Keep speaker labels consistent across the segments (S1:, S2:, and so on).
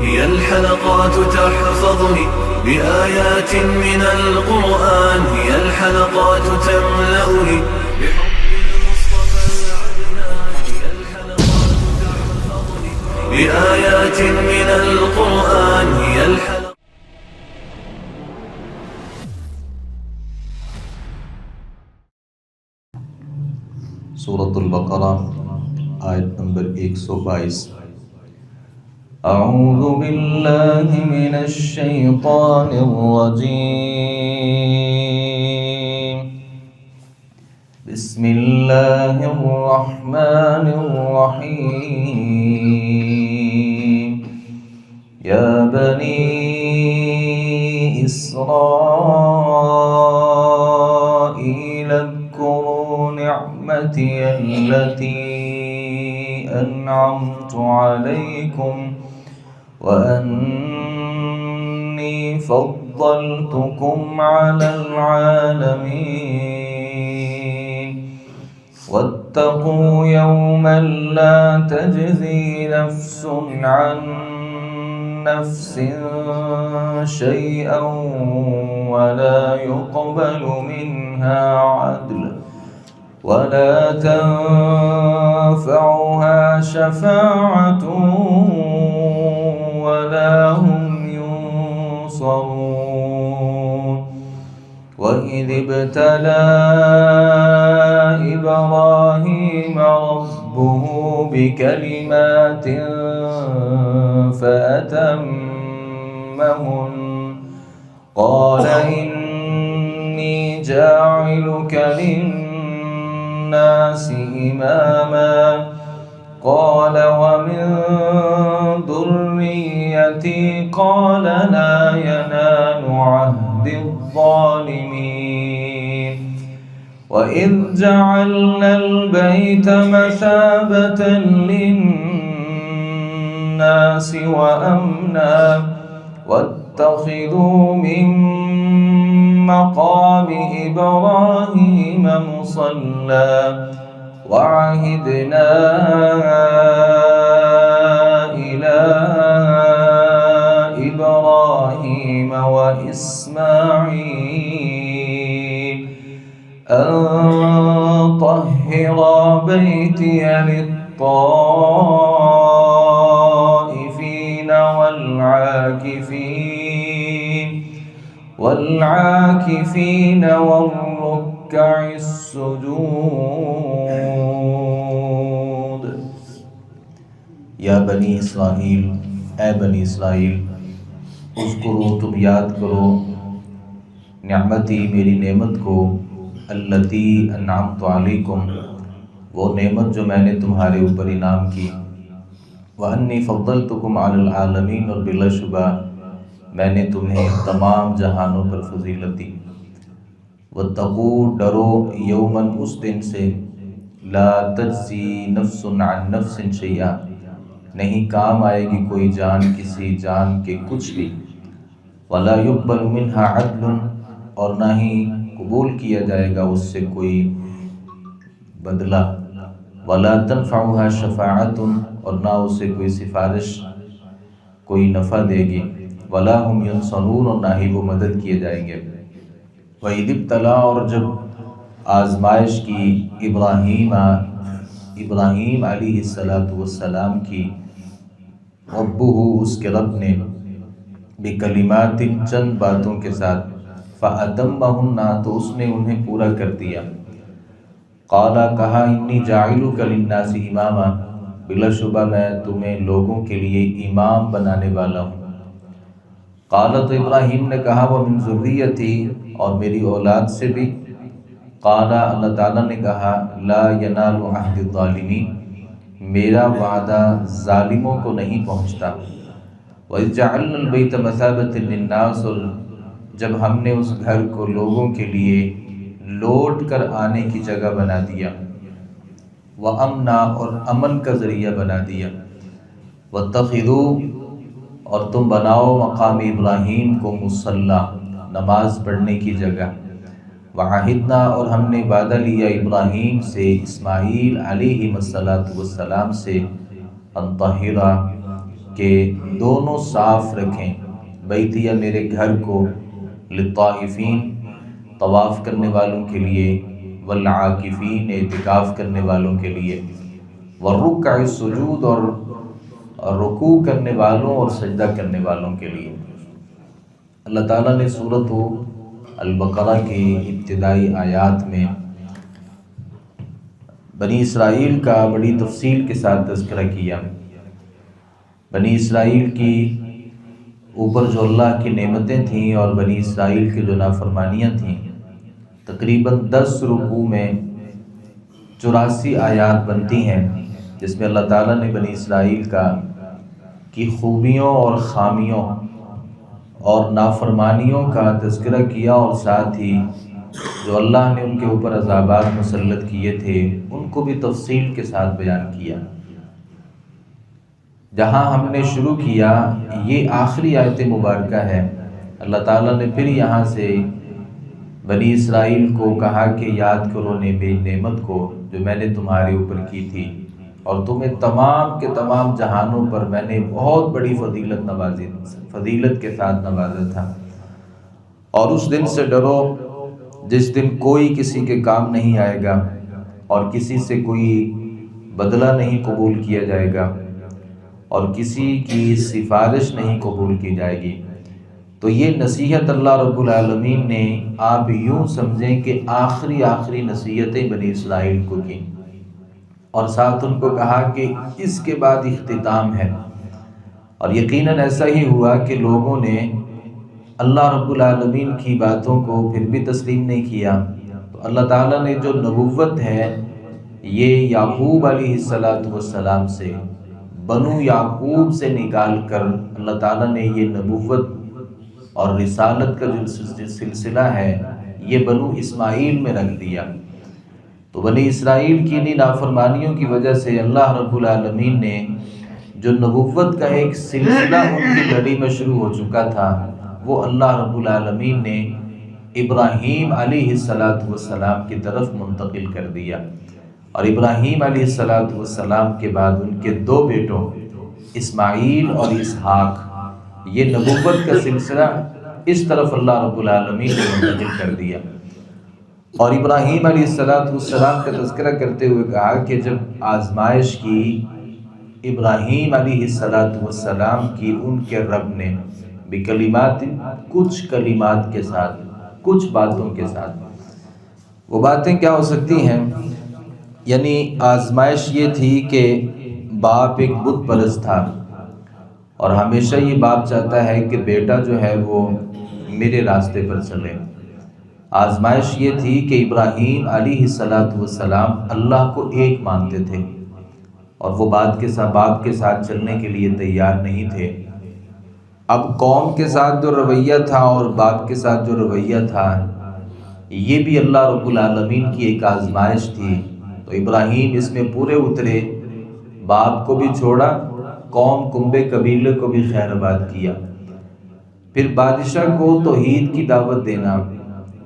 S1: هي الحلقات تحفظني بآيات من القرآن، هي الحلقات تملأني بحب المصطفى العدنان، هي الحلقات تحفظني بآيات من القرآن، هي الحلقات.
S2: سورۃ البقرہ آیت نمبر 122. اعوذ باللہ من الشیطان الرجیم، بسم اللہ الرحمن الرحیم. یا بنی اسرائیل اذکروا نعمتی التي أنعمت عليكم وأني فضلتكم على العالمين. واتقوا يوما لا تجزي نفس عن نفس شيئا ولا يقبل منها عدل ولا تنفعها شفاعة ولا هم ينصرون. وإذ ابتلى إبراهيم ربه بكلمات فأتمهن قال إني جاعلك للناس إماما قال ومن ذريتي قال لا ينال عهد الظالمين. وإذ جعلنا البيت مثابة للناس وأمنا واتخذوا من مقام إبراهيم مصلى وعهدنا إلى إبراهيم وإسماعيل أن طهر بيتي للطائفين والعاكفين والركع السجود. یا بنی اسرائیل، اے بنی اسرائیل، اذکروا، تم یاد کرو، نعمتی، میری نعمت کو، التی انعمت علیکم، وہ نعمت جو میں نے تمہارے اوپر انعام کی، وانی فضلتکم علی العالمین، اور بلا شبہ میں نے تمہیں تمام جہانوں پر فضیلت دی. واتقوا، ڈرو، یوماً، اس دن سے، لا تجزی نفس عن نفس شیئا، نہیں کام آئے گی کوئی جان کسی جان کے کچھ بھی، ولا یقبل منہا عدل، اور نہ ہی قبول کیا جائے گا اس سے کوئی بدلہ، ولا تنفعها شفاعت، اور نہ اسے کوئی سفارش کوئی نفع دے گی، ولا هم ينصرون، اور نہ ہی وہ مدد کیے جائیں گے. وَإِذِ ابْتَلَىٰ، اور جب آزمائش کی ابراہیم علیہ السلام کی، ربہ، اس کے رب نے، بکلمات، چند باتوں کے ساتھ، فَأَتَمَّهُنَّ، تو اس نے انہیں پورا کر دیا. قَالَ، کہا، انی جاعلک للناس اماما، بلا شبہ میں تمہیں لوگوں کے لیے امام بنانے والا ہوں. قال، تو ابراہیم نے کہا، ومن ذریتی، اور میری اولاد سے بھی. قال، اللہ تعالیٰ نے کہا، لا ینال عہد الظالمین، میرا وعدہ ظالموں کو نہیں پہنچتا. وَإِذْ جَعَلْنَا الْبَيْتَ مَثَابَةً لِلنَّاسِ، اور جب ہم نے اس گھر کو لوگوں کے لیے لوٹ کر آنے کی جگہ بنا دیا، وَأَمْنًا، اور امن کا ذریعہ بنا دیا. وَاتَّخِذُوا، اور تم بناؤ مقام ابراہیم کو مصلی، نماز پڑھنے کی جگہ. وعہدنا، اور ہم نے وعدہ لیا ابراہیم سے، اسماعیل علیہ السلام سے، ان طہرا، کہ دونوں صاف رکھیں، بیتیہ میرے گھر کو، للطائفین طواف کرنے والوں کے لیے، والعاکفین اعتکاف کرنے والوں کے لیے، والرکع السجود اور رکوع کرنے والوں اور سجدہ کرنے والوں کے لیے۔ اللہ تعالیٰ نے سورۃ البقرہ کی ابتدائی آیات میں بنی اسرائیل کا بڑی تفصیل کے ساتھ تذکرہ کیا۔ بنی اسرائیل کی اوپر جو اللہ کی نعمتیں تھیں اور بنی اسرائیل کی جو نافرمانیاں تھیں، تقریباً 10 رکوع میں 84 آیات بنتی ہیں، جس میں اللہ تعالیٰ نے بنی اسرائیل کی خوبیوں اور خامیوں اور نافرمانیوں کا تذکرہ کیا، اور ساتھ ہی جو اللہ نے ان کے اوپر عذابات مسلط کیے تھے ان کو بھی تفصیل کے ساتھ بیان کیا۔ جہاں ہم نے شروع کیا یہ آخری آیت مبارکہ ہے۔ اللہ تعالیٰ نے پھر یہاں سے بنی اسرائیل کو کہا کہ یاد کرو میری نعمت کو جو میں نے تمہارے اوپر کی تھی، اور تمہیں تمام کے تمام جہانوں پر میں نے بہت بڑی فضیلت کے ساتھ نوازا تھا۔ اور اس دن سے ڈرو جس دن کوئی کسی کے کام نہیں آئے گا اور کسی سے کوئی بدلہ نہیں قبول کیا جائے گا اور کسی کی سفارش نہیں قبول کی جائے گی۔ تو یہ نصیحت اللہ رب العالمین نے آپ یوں سمجھیں کہ آخری نصیحتیں بنی اسرائیل کو کی، اور ساتھ ان کو کہا کہ اس کے بعد اختتام ہے۔ اور یقیناً ایسا ہی ہوا کہ لوگوں نے اللہ رب العالمین کی باتوں کو پھر بھی تسلیم نہیں کیا، تو اللہ تعالیٰ نے جو نبوت ہے یہ یعقوب علیہ السلام سے، بنو یعقوب سے نکال کر اللہ تعالیٰ نے یہ نبوت اور رسالت کا جو سلسلہ ہے یہ بنو اسماعیل میں رکھ دیا۔ تو بنی اسرائیل کی انہی نافرمانیوں کی وجہ سے اللہ رب العالمین نے جو نبوت کا ایک سلسلہ ان کی لڑی میں شروع ہو چکا تھا، وہ اللہ رب العالمین نے ابراہیم علیہ السلام کی طرف منتقل کر دیا۔ اور ابراہیم علیہ السلام کے بعد ان کے 2 بیٹوں اسماعیل اور اسحاق، یہ نبوت کا سلسلہ اس طرف اللہ رب العالمین نے منتقل کر دیا۔ اور ابراہیم علیہ السلام کا تذکرہ کرتے ہوئے کہا کہ جب آزمائش کی ابراہیم علیہ السلام کی ان کے رب نے بکلمات، کچھ کلمات کے ساتھ، کچھ باتوں کے ساتھ۔ وہ باتیں کیا ہو سکتی ہیں؟ یعنی آزمائش یہ تھی کہ باپ ایک بت پرست تھا اور ہمیشہ یہ باپ چاہتا ہے کہ بیٹا جو ہے وہ میرے راستے پر چلے۔ آزمائش یہ تھی کہ ابراہیم علیہ السلام اللہ کو ایک مانتے تھے اور وہ باپ کے ساتھ چلنے کے لیے تیار نہیں تھے۔ اب قوم کے ساتھ جو رویہ تھا اور باپ کے ساتھ جو رویہ تھا یہ بھی اللہ رب العالمین کی ایک آزمائش تھی۔ تو ابراہیم اس میں پورے اترے، باپ کو بھی چھوڑا، قوم کنبے قبیلے کو بھی خیر آباد کیا۔ پھر بادشاہ کو توحید کی دعوت دینا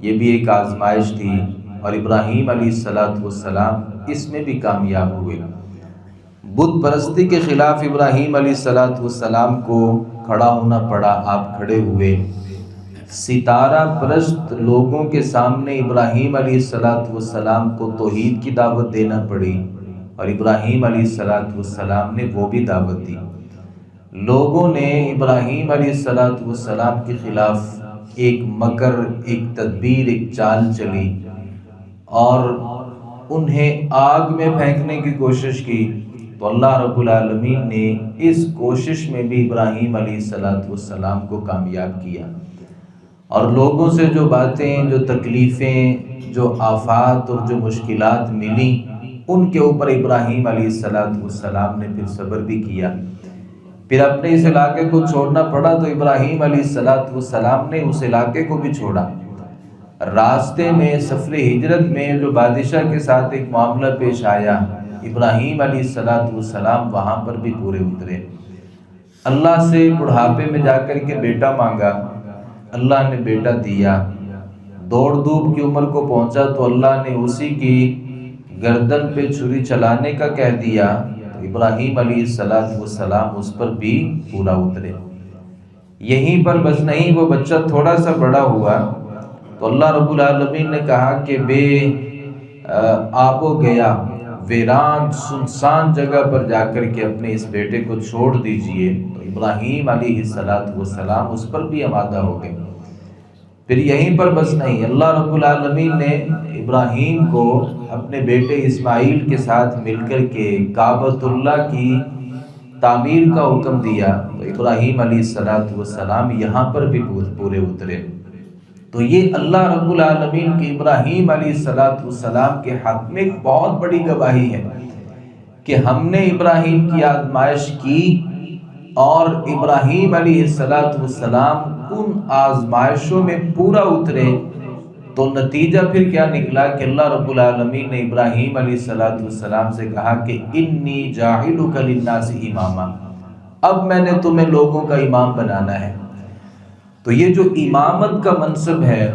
S2: یہ بھی ایک آزمائش تھی، اور ابراہیم علیہ السلام اس میں بھی کامیاب ہوئے۔ بت پرستی کے خلاف ابراہیم علیہ السلام کو کھڑا ہونا پڑا، آپ کھڑے ہوئے۔ ستارہ پرست لوگوں کے سامنے ابراہیم علیہ السلام کو توحید کی دعوت دینا پڑی، اور ابراہیم علیہ السلام نے وہ بھی دعوت دی۔ لوگوں نے ابراہیم علیہ السلام کے خلاف ایک مکر، ایک تدبیر، ایک چال چلی اور انہیں آگ میں پھینکنے کی کوشش کی، تو اللہ رب العالمین نے اس کوشش میں بھی ابراہیم علیہ السلام کو کامیاب کیا۔ اور لوگوں سے جو باتیں، جو تکلیفیں، جو آفات اور جو مشکلات ملیں ان کے اوپر ابراہیم علیہ السلام نے پھر صبر بھی کیا۔ پھر اپنے اس علاقے کو چھوڑنا پڑا تو ابراہیم علیہ السلام نے اس علاقے کو بھی چھوڑا۔ راستے میں سفر ہجرت میں جو بادشاہ کے ساتھ ایک معاملہ پیش آیا، ابراہیم علیہ السلام وہاں پر بھی پورے اترے۔ اللہ سے بڑھاپے میں جا کر کے بیٹا مانگا، اللہ نے بیٹا دیا۔ دوڑ دھوپ کی عمر کو پہنچا تو اللہ نے اسی کی گردن پہ چھری چلانے کا کہہ دیا۔ ابراہیم علیہ السلام اس پر بھی پورا اترے۔ یہیں پر بس نہیں، وہ بچہ تھوڑا سا بڑا ہوا تو اللہ رب العالمین نے کہا کہ بے آب و گیا ویران سنسان جگہ پر جا کر کے اپنے اس بیٹے کو چھوڑ دیجئے۔ تو ابراہیم علیہ السلام اس پر بھی آمادہ ہو گئے۔ پھر یہیں پر بس نہیں، اللہ رب العالمین نے ابراہیم کو اپنے بیٹے اسماعیل کے ساتھ مل کر کے کعبۃ اللہ کی تعمیر کا حکم دیا۔ تو ابراہیم علیہ السلام یہاں پر بھی پورے اترے۔ تو یہ اللہ رب العالمین کے ابراہیم علیہ السلام کے حق میں ایک بہت بڑی گواہی ہے کہ ہم نے ابراہیم کی آزمائش کی اور ابراہیم علیہ السلام ان آزمائشوں میں پورا اترے۔ تو نتیجہ پھر کیا نکلا کہ اللہ رب العالمین نے ابراہیم علیہ السلام سے کہا کہ انی جاعلک للناس اماما، اب میں نے تمہیں لوگوں کا امام بنانا ہے۔ تو یہ جو امامت کا منصب ہے،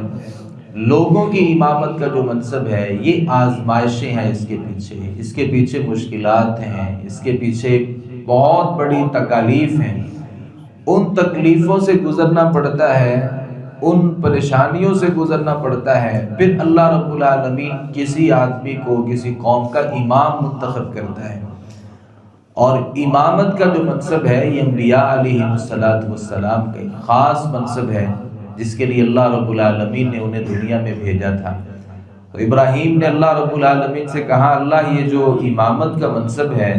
S2: لوگوں کی امامت کا جو منصب ہے، یہ آزمائشیں ہیں اس کے پیچھے مشکلات ہیں، اس کے پیچھے بہت بڑی تکالیف ہیں۔ ان تکلیفوں سے گزرنا پڑتا ہے، ان پریشانیوں سے گزرنا پڑتا ہے، پھر اللہ رب العالمین کسی آدمی کو کسی قوم کا امام منتخب کرتا ہے۔ اور امامت کا جو منصب ہے یہ انبیاء علیہ السلام کا ایک خاص منصب ہے، جس کے لیے اللہ رب العالمین نے انہیں دنیا میں بھیجا تھا۔ تو ابراہیم نے اللہ رب العالمین سے کہا، اللہ یہ جو امامت کا منصب ہے،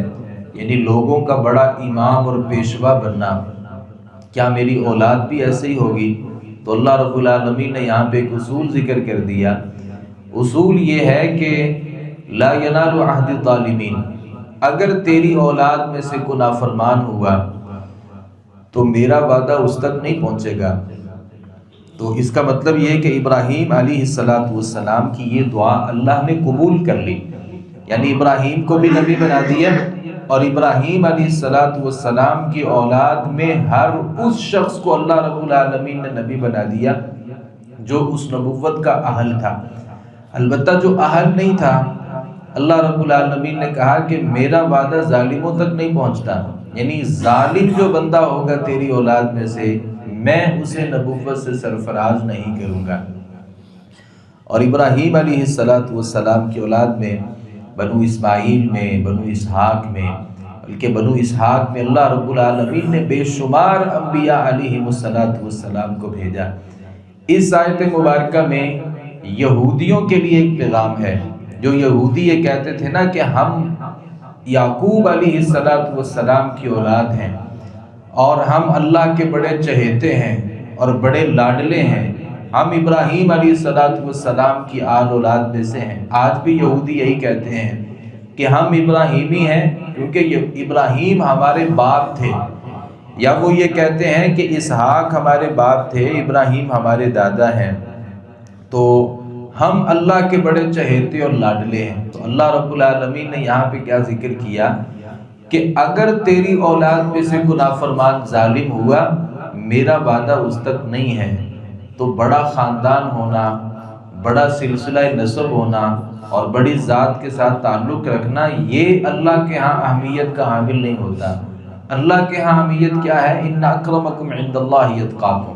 S2: یعنی لوگوں کا بڑا امام اور پیشوا بننا، کیا میری اولاد بھی ایسے ہی ہوگی؟ تو اللہ رب العالمین نے یہاں پہ ایک اصول ذکر کر دیا۔ اصول یہ ہے کہ لا ینال عہد الظالمین، اگر تیری اولاد میں سے کوئی نافرمان ہوا تو میرا وعدہ اس تک نہیں پہنچے گا۔ تو اس کا مطلب یہ ہے کہ ابراہیم علیہ السلام کی یہ دعا اللہ نے قبول کر لی، یعنی ابراہیم کو بھی نبی بنا دیا، اور ابراہیم علیہ السلام کی اولاد میں ہر اس شخص کو اللہ رب العالمین نے نبی بنا دیا جو اس نبوت کا اہل تھا۔ البتہ جو اہل نہیں تھا، اللہ رب العالمین نے کہا کہ میرا وعدہ ظالموں تک نہیں پہنچتا، یعنی ظالم جو بندہ ہوگا تیری اولاد میں سے، میں اسے نبوت سے سرفراز نہیں کروں گا۔ اور ابراہیم علیہ السلام کی اولاد میں، بنو اسماعیل میں، بنو اسحاق میں، بلکہ بنو اسحاق میں اللہ رب العالمین نے بے شمار انبیاء علیہ السلام کو بھیجا۔ اس آیت مبارکہ میں یہودیوں کے لیے ایک پیغام ہے۔ جو یہودی یہ کہتے تھے نا کہ ہم یعقوب علیہ السلام کی اولاد ہیں اور ہم اللہ کے بڑے چہیتے ہیں اور بڑے لاڈلے ہیں، ہم ابراہیم علیہ السلام کی آل اولاد میں سے ہیں۔ آج بھی یہودی یہی کہتے ہیں کہ ہم ابراہیمی ہیں کیونکہ ابراہیم ہمارے باپ تھے، یا وہ یہ کہتے ہیں کہ اسحاق ہمارے باپ تھے، ابراہیم ہمارے دادا ہیں، تو ہم اللہ کے بڑے چہیتے اور لاڈلے ہیں۔ تو اللہ رب العالمین نے یہاں پہ کیا ذکر کیا کہ اگر تیری اولاد میں سے کوئی نافرمان ظالم ہوا، میرا وعدہ اس تک نہیں ہے۔ تو بڑا خاندان ہونا، بڑا سلسلہ نسب ہونا اور بڑی ذات کے ساتھ تعلق رکھنا، یہ اللہ کے ہاں اہمیت کا حامل نہیں ہوتا۔ اللہ کے ہاں اہمیت کیا ہے؟ ان اکرمکم عند اللہ اتقاکم۔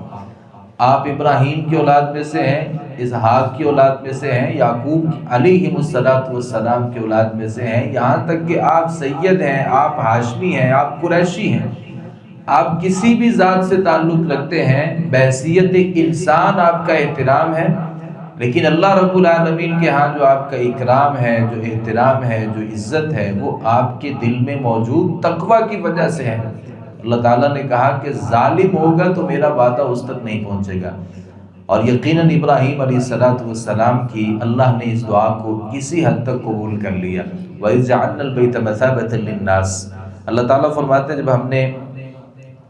S2: آپ ابراہیم کی اولاد میں سے ہیں، اسحاق کی اولاد میں سے ہیں، یعقوب علیہ السلام کی اولاد میں سے ہیں، یہاں تک کہ آپ سید ہیں، آپ ہاشمی ہیں، آپ قریشی ہیں، آپ کسی بھی ذات سے تعلق رکھتے ہیں، بحیثیت انسان آپ کا احترام ہے، لیکن اللہ رب العالمین کے ہاں جو آپ کا اکرام ہے، جو احترام ہے، جو عزت ہے، وہ آپ کے دل میں موجود تقویٰ کی وجہ سے ہے۔ اللہ تعالیٰ نے کہا کہ ظالم ہوگا تو میرا وعدہ اس تک نہیں پہنچے گا، اور یقیناً ابراہیم علیہ السلام کی اللہ نے اس دعا کو کسی حد تک قبول کر لیا۔ وَإِذْ جَعَلْنَا الْبَيْتَ مَثَابَةً لِلنَّاسِ، اللہ تعالیٰ فرماتے ہیں جب ہم نے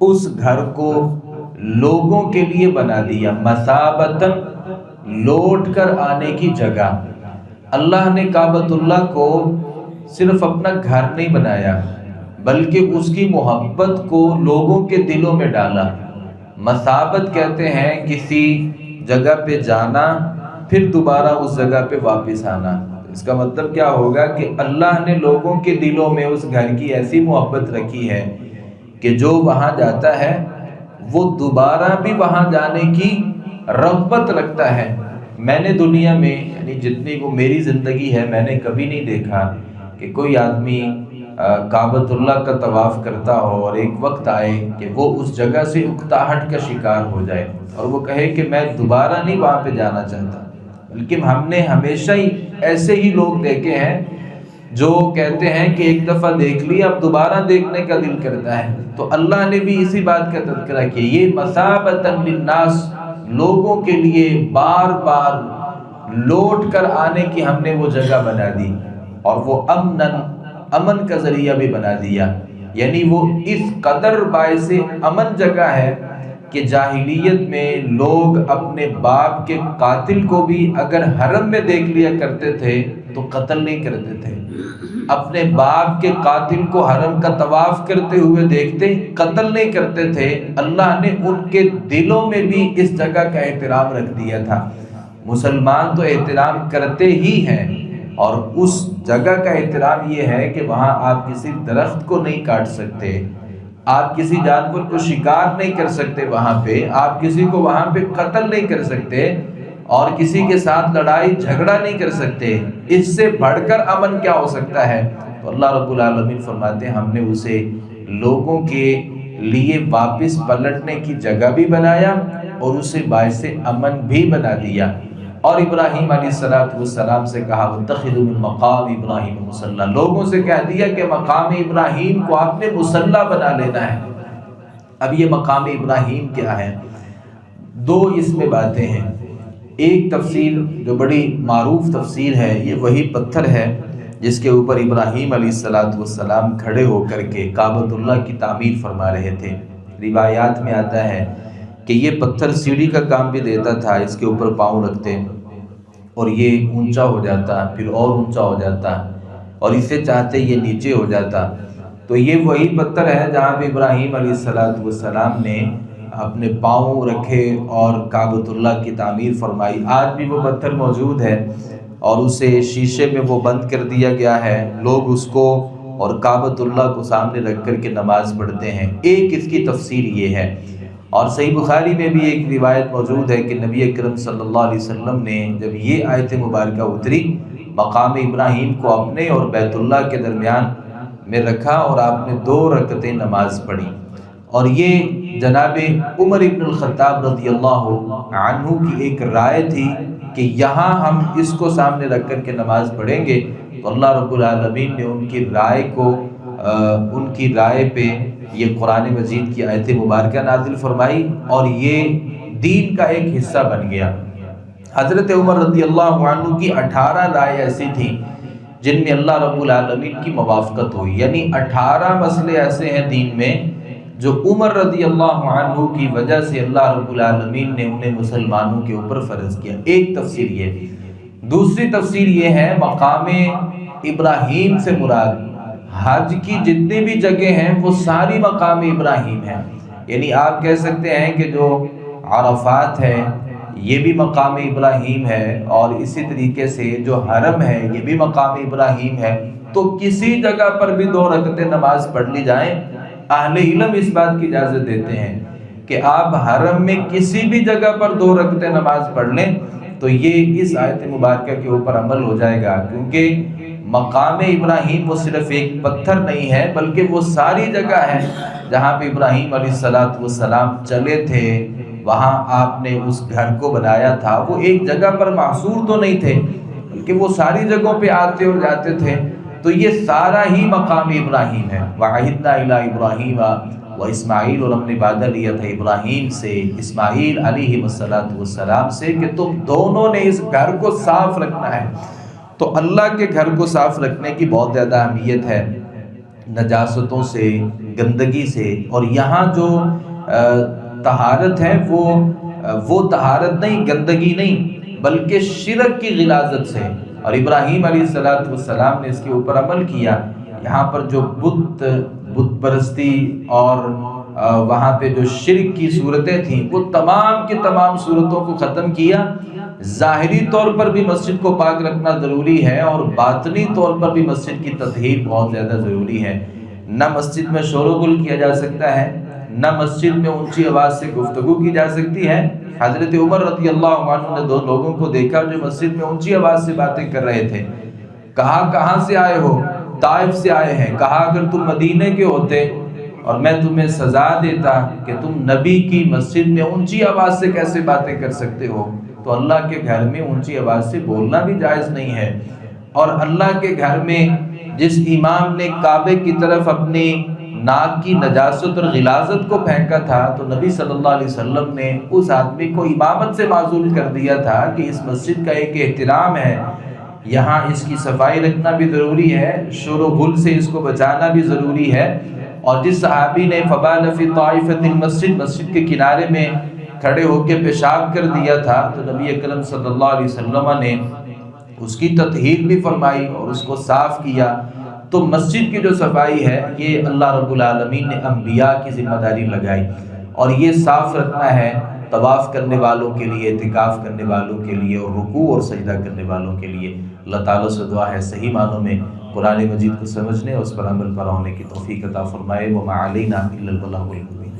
S2: اس گھر کو لوگوں کے لیے بنا دیا، مثابتاً لوٹ کر آنے کی جگہ۔ اللہ نے کعبۃ اللہ کو صرف اپنا گھر نہیں بنایا بلکہ اس کی محبت کو لوگوں کے دلوں میں ڈالا۔ مثابت کہتے ہیں کسی جگہ پہ جانا پھر دوبارہ اس جگہ پہ واپس آنا۔ اس کا مطلب کیا ہوگا کہ اللہ نے لوگوں کے دلوں میں اس گھر کی ایسی محبت رکھی ہے کہ جو وہاں جاتا ہے وہ دوبارہ بھی وہاں جانے کی رغبت رکھتا ہے۔ میں نے دنیا میں یعنی جتنی وہ میری زندگی ہے میں نے کبھی نہیں دیکھا کہ کوئی آدمی کعبۃ اللہ کا طواف کرتا ہو اور ایک وقت آئے کہ وہ اس جگہ سے اکتاہٹ کا شکار ہو جائے اور وہ کہے کہ میں دوبارہ نہیں وہاں پہ جانا چاہتا، بلکہ ہم نے ہمیشہ ہی ایسے ہی لوگ دیکھے ہیں جو کہتے ہیں کہ ایک دفعہ دیکھ لی اب دوبارہ دیکھنے کا دل کرتا ہے۔ تو اللہ نے بھی اسی بات کا تذکرہ کیا، یہ مثابۃ للناس، لوگوں کے لیے بار بار لوٹ کر آنے کی ہم نے وہ جگہ بنا دی، اور وہ امن کا ذریعہ بھی بنا دیا، یعنی وہ اس قدر باعث امن جگہ ہے کہ جاہلیت میں لوگ اپنے باپ کے قاتل کو بھی اگر حرم میں دیکھ لیا کرتے تھے تو قتل نہیں کرتے تھے، اپنے باپ کے قاتل کو حرم کا طواف کرتے ہوئے دیکھتے قتل نہیں کرتے تھے۔ اللہ نے ان کے دلوں میں بھی اس جگہ کا احترام رکھ دیا تھا۔ مسلمان تو احترام کرتے ہی ہیں، اور اس جگہ کا احترام یہ ہے کہ وہاں آپ کسی درخت کو نہیں کاٹ سکتے، آپ کسی جانور کو شکار نہیں کر سکتے، وہاں پہ آپ کسی کو وہاں پہ قتل نہیں کر سکتے، اور کسی کے ساتھ لڑائی جھگڑا نہیں کر سکتے۔ اس سے بڑھ کر امن کیا ہو سکتا ہے؟ تو اللہ رب العالمین فرماتے ہیں ہم نے اسے لوگوں کے لیے واپس پلٹنے کی جگہ بھی بنایا اور اسے باعث امن بھی بنا دیا۔ اور ابراہیم علیہ السلام سے کہا وَاتَّخِذُوا مِن مَقَامِ إِبْرَاهِيمَ مُصَلًّى، لوگوں سے کہہ دیا کہ مقام ابراہیم کو آپ نے مصلی بنا لینا ہے۔ اب یہ مقام ابراہیم کیا ہے؟ دو اس میں باتیں ہیں۔ ایک تفسیر جو بڑی معروف تفسیر ہے، یہ وہی پتھر ہے جس کے اوپر ابراہیم علیہ السلام کھڑے ہو کر کے کعبۃ اللہ کی تعمیر فرما رہے تھے۔ روایات میں آتا ہے کہ یہ پتھر سیڑھی کا کام بھی دیتا تھا، اس کے اوپر پاؤں رکھتے اور یہ اونچا ہو جاتا، پھر اور اونچا ہو جاتا، اور اسے چاہتے یہ نیچے ہو جاتا۔ تو یہ وہی پتھر ہے جہاں پہ ابراہیم علیہ السلام نے اپنے پاؤں رکھے اور کعبۃ اللہ کی تعمیر فرمائی۔ آج بھی وہ پتھر موجود ہے اور اسے شیشے میں وہ بند کر دیا گیا ہے، لوگ اس کو اور کعبۃ اللہ کو سامنے رکھ کر کے نماز پڑھتے ہیں۔ ایک اس کی تفسیر یہ ہے، اور صحیح بخاری میں بھی ایک روایت موجود ہے کہ نبی اکرم صلی اللہ علیہ وسلم نے جب یہ آیت مبارکہ اتری، مقام ابراہیم کو اپنے اور بیت اللہ کے درمیان میں رکھا اور آپ نے 2 رکعتیں نماز پڑھی۔ اور یہ جناب عمر ابن الخطاب رضی اللہ عنہ کی ایک رائے تھی کہ یہاں ہم اس کو سامنے رکھ کر کے نماز پڑھیں گے، تو اللہ رب العالمین نے ان کی رائے پہ یہ قرآن مجید کی آیت مبارکہ نازل فرمائی، اور یہ دین کا ایک حصہ بن گیا۔ حضرت عمر رضی اللہ عنہ کی 18 رائے ایسی تھیں جن میں اللہ رب العالمین کی موافقت ہوئی، یعنی 18 مسئلے ایسے ہیں دین میں جو عمر رضی اللہ عنہ کی وجہ سے اللہ رب العالمین نے انہیں مسلمانوں کے اوپر فرض کیا۔ ایک تفسیر یہ۔ دوسری تفسیر یہ ہے مقام ابراہیم سے مراد حج کی جتنی بھی جگہ ہیں وہ ساری مقام ابراہیم ہیں، یعنی آپ کہہ سکتے ہیں کہ جو عرفات ہے یہ بھی مقام ابراہیم ہے، اور اسی طریقے سے جو حرم ہے یہ بھی مقام ابراہیم ہے۔ تو کسی جگہ پر بھی 2 رکعتیں نماز پڑھ لی جائیں، اہل علم اس بات کی اجازت دیتے ہیں کہ آپ حرم میں کسی بھی جگہ پر 2 رکعتیں نماز پڑھ لیں تو یہ اس آیت مبارکہ کے اوپر عمل ہو جائے گا، کیونکہ مقام ابراہیم وہ صرف ایک پتھر نہیں ہے بلکہ وہ ساری جگہ ہے جہاں پہ ابراہیم علیہ السلام چلے تھے، وہاں آپ نے اس گھر کو بنایا تھا۔ وہ ایک جگہ پر محصور تو نہیں تھے بلکہ وہ ساری جگہوں پہ آتے اور جاتے تھے، تو یہ سارا ہی مقام ابراہیم ہے۔ وَعَهِدْنَا إِلَىٰ إِبْرَاهِيمَ وَإِسْمَاعِيلَ، اور ہم نے وعدہ لیا تھا ابراہیم سے، اسماعیل علیہ السلام سے کہ تم دونوں نے اس گھر کو صاف رکھنا ہے۔ تو اللہ کے گھر کو صاف رکھنے کی بہت زیادہ اہمیت ہے، نجاستوں سے، گندگی سے، اور یہاں جو طہارت ہے وہ طہارت نہیں، گندگی نہیں، بلکہ شرک کی غلاظت سے، اور ابراہیم علیہ السلام نے اس کے اوپر عمل کیا۔ یہاں پر جو بت پرستی اور وہاں پہ جو شرک کی صورتیں تھیں وہ تمام کی تمام صورتوں کو ختم کیا، ظاہری طور پر بھی مسجد کو پاک رکھنا ضروری ہے اور باطنی طور پر بھی مسجد کی تطہیر بہت زیادہ ضروری ہے۔ نہ مسجد میں شور و غل کیا جا سکتا ہے، نہ مسجد میں اونچی آواز سے گفتگو کی جا سکتی ہے۔ حضرت عمر رضی اللہ عنہ نے 2 لوگوں کو دیکھا جو مسجد میں اونچی آواز سے باتیں کر رہے تھے۔ کہا کہاں سے آئے ہو؟ طائف سے آئے ہیں۔ کہا اگر تم مدینے کے ہوتے اور میں تمہیں سزا دیتا کہ تم نبی کی مسجد میں اونچی آواز سے کیسے باتیں کر سکتے ہو، تو اللہ کے گھر میں اونچی آواز سے بولنا بھی جائز نہیں ہے۔ اور اللہ کے گھر میں جس امام نے کعبے کی طرف اپنی ناک کی نجاست اور غلاظت کو پھینکا تھا، تو نبی صلی اللہ علیہ وسلم نے اس آدمی کو امامت سے معزول کر دیا تھا کہ اس مسجد کا ایک احترام ہے، یہاں اس کی صفائی رکھنا بھی ضروری ہے، شور و غل سے اس کو بچانا بھی ضروری ہے۔ اور جس صحابی نے فبال فی طائفۃ المسجد، مسجد کے کنارے میں کھڑے ہو کے پیشاب کر دیا تھا، تو نبی اکرم صلی اللہ علیہ وسلم نے اس کی تطہیر بھی فرمائی اور اس کو صاف کیا۔ تو مسجد کی جو صفائی ہے یہ اللہ رب العالمین نے انبیاء کی ذمہ داری لگائی، اور یہ صاف رکھنا ہے طواف کرنے والوں کے لیے، اعتکاف کرنے والوں کے لیے، اور رکوع اور سجدہ کرنے والوں کے لیے۔ اللہ تعالیٰ سے دعا ہے صحیح معنوں میں قرآن مجید کو سمجھنے اور اس پر عمل ہونے کی توفیق عطا فرمائے۔ وما علینا الا البلاغ المبین۔